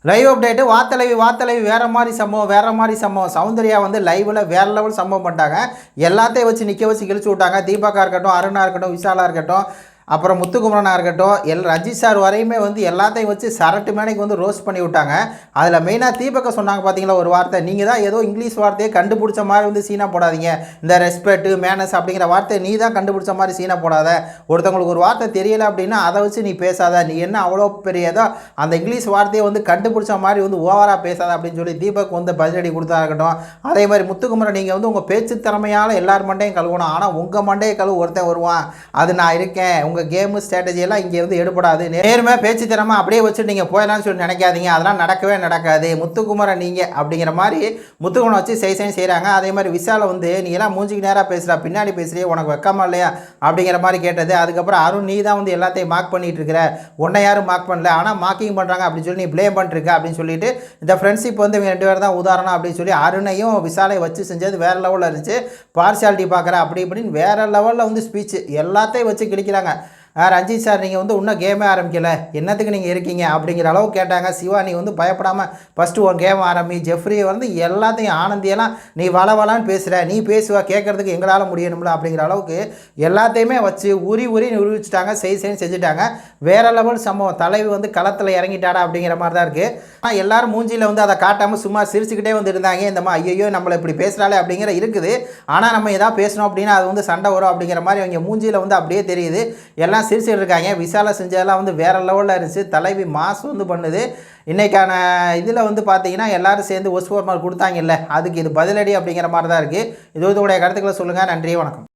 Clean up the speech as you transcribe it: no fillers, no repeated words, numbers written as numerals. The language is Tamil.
லைவ் அப்டேட்டு வாத்தலைவி வேறு மாதிரி சம்பவம் சௌந்தர்யா வந்து லைவில் வேறு லெவல் சம்பவம் பண்ணிட்டாங்க. எல்லாத்தையும் வச்சு நிற்க வச்சு கிழிச்சு விட்டாங்க. தீபக்கா இருக்கட்டும், அருணா இருக்கட்டும், விஷாலா இருக்கட்டும், அப்புறம் முத்துக்குமரனாக இருக்கட்டும், ரஞ்சித் சார் வரையுமே வந்து எல்லாத்தையும் வச்சு சரட்டு மேனைக்கு வந்து ரோஸ்ட் பண்ணி விட்டாங்க. அதில் மெயினாக தீபக்கா சொன்னாங்க பார்த்தீங்களா ஒரு வார்த்தை, நீங்கள் தான் ஏதோ இங்கிலீஷ் வார்த்தையை கண்டுபிடிச்ச மாதிரி வந்து சீனா போடாதீங்க, இந்த ரெஸ்பெக்ட் மேனஸ் அப்படிங்கிற வார்த்தையை நீ தான் கண்டுபிடிச்ச மாதிரி சீனா போடாத, ஒருத்தவங்களுக்கு ஒரு வார்த்தை தெரியலை அப்படின்னா அதை வச்சு நீ பேசாத, நீ என்ன அவ்வளோ பெரிய ஏதோ அந்த இங்கிலீஷ் வார்த்தையை வந்து கண்டுபிடிச்ச மாதிரி வந்து ஓவராக பேசாத அப்படின்னு சொல்லி தீபக் வந்து பதிலடி கொடுத்தா இருக்கட்டும். அதே மாதிரி முத்துக்குமரன், நீங்கள் வந்து உங்கள் பேச்சு திறமையால் எல்லார் மண்டையும் கழுவணும், ஆனால் உங்கள் மண்டையை கழுவு ஒருத்தன் வருவான், அது நான் இருக்கேன், உங்கள் கேமு ஸ்ட்ராட்டஜி எல்லாம் இங்கே வந்து எடுபடாது, நேர்மை பேச்சு திறமை அப்படியே வச்சு நீங்கள் போயிடலாம்னு சொல்லி நினைக்காதீங்க, அதெல்லாம் நடக்காது முத்துக்குமரன் நீங்கள் அப்படிங்கிற மாதிரி முத்துக்குமரன் வச்சு செய்கிறாங்க. அதே மாதிரி விஷாலை வந்து நீ எல்லாம் மூஞ்சிக்கு நேராக பேசுகிறா, பின்னாடி பேசுகிறிய, உனக்கு வெக்கமா இல்லையா அப்படிங்கிற மாதிரி கேட்டது. அதுக்கப்புறம் அருண், நீ தான் வந்து எல்லாத்தையும் மார்க் பண்ணிட்டு இருக்கிற, உன்னை யாரும் மார்க் பண்ணல, ஆனால் மார்க்கிங் பண்ணுறாங்க அப்படின்னு சொல்லி நீ ப்ளேம் பண்ணிருக்க அப்படின்னு சொல்லிட்டு இந்த ஃப்ரெண்ட்ஷிப் வந்து இவங்க 2 பேர் தான் உதாரணம் அப்படின்னு சொல்லி அருணையும் விஷாலையும் வச்சு செஞ்சது வேறு லெவலில் இருந்துச்சு. பார்ஷியாலிட்டி பார்க்குற அப்படி இப்படின்னு வேறு லெவலில் வந்து ஸ்பீச் எல்லாத்தையும் வச்சு கிடைக்கிறாங்க. ரஞ்சித் சார், நீங்கள் வந்து இன்னும் கேமே ஆரம்பிக்கலை, என்னத்துக்கு நீங்கள் இருக்கீங்க அப்படிங்கிற அளவு கேட்டாங்க. சிவா, நீ வந்து பயப்படாமல் ஃபஸ்ட்டு உன் கேம் ஆரம்பி, ஜெஃப்ரி வந்து எல்லாத்தையும் ஆனந்தியெல்லாம் நீ வளவலான்னு பேசுகிற, நீ பேசுவா, கேட்குறதுக்கு எங்களால் முடியணும்ல அப்படிங்கிற அளவுக்கு எல்லாத்தையுமே வச்சு உரி நிரூபிச்சிட்டாங்க, செஞ்சுட்டாங்க. வேறு லெவல் சம்பவம், தலைவி வந்து களத்தில் இறங்கிட்டாடா அப்படிங்கிற மாதிரி தான் இருக்குது. ஆனால் எல்லோரும் மூஞ்சியில் வந்து அதை காட்டாமல் சும்மா சிரிச்சுக்கிட்டே வந்து இருந்தாங்க. இந்த மாதிரி ஐயோ நம்மளை இப்படி பேசுகிறாளே அப்படிங்கிற இருக்குது. ஆனால் நம்ம எதாவது பேசணும் அப்படின்னா அது வந்து சண்டை வரும் அப்படிங்கிற மாதிரி அவங்க மூஞ்சியில் வந்து அப்படியே தெரியுது. எல்லாம் சிரிச்சுட்டு இருக்காங்க. விஷாலா செஞ்சதெல்லாம் வந்து வேறு லெவலில் இருந்துச்சு. தலைவி மாஸ் வந்து பண்ணுது. இன்றைக்கான இதில் வந்து பார்த்தீங்கன்னா எல்லோரும் சேர்ந்து ஒஸ்போர் மார்க் கொடுத்தாங்கல்ல, அதுக்கு இது பதிலடி அப்படிங்கிற மாதிரி தான் இருக்குது. இதோடைய கருத்துக்களை சொல்லுங்கள். நன்றி, வணக்கம்.